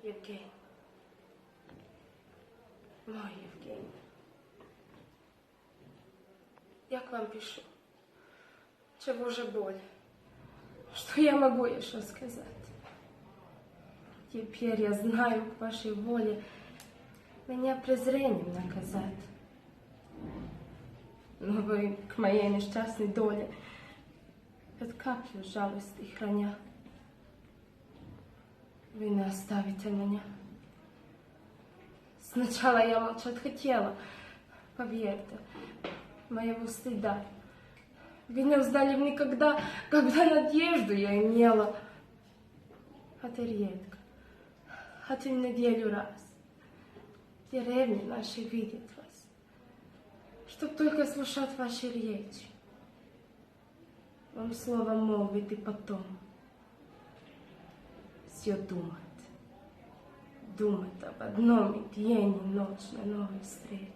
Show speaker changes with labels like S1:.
S1: Евгений. Мой Евгений. Я к вам пишу. Чего же боль? Что я могу еще сказать? Теперь я знаю к вашей воле меня презрением наказать. Но вы к моей несчастной доле хоть каплю жалости храня. Вы не оставите меня. Сначала я молчать хотела, поверьте, моего стыда. Вы не узнали никогда, когда надежду я имела. Хоть и редко, хоть и в неделю раз. В деревне нашей видят вас, чтоб только слушать ваши речи. Вам слово молвит и потом все думать об одном и день и ночь на новой встрече.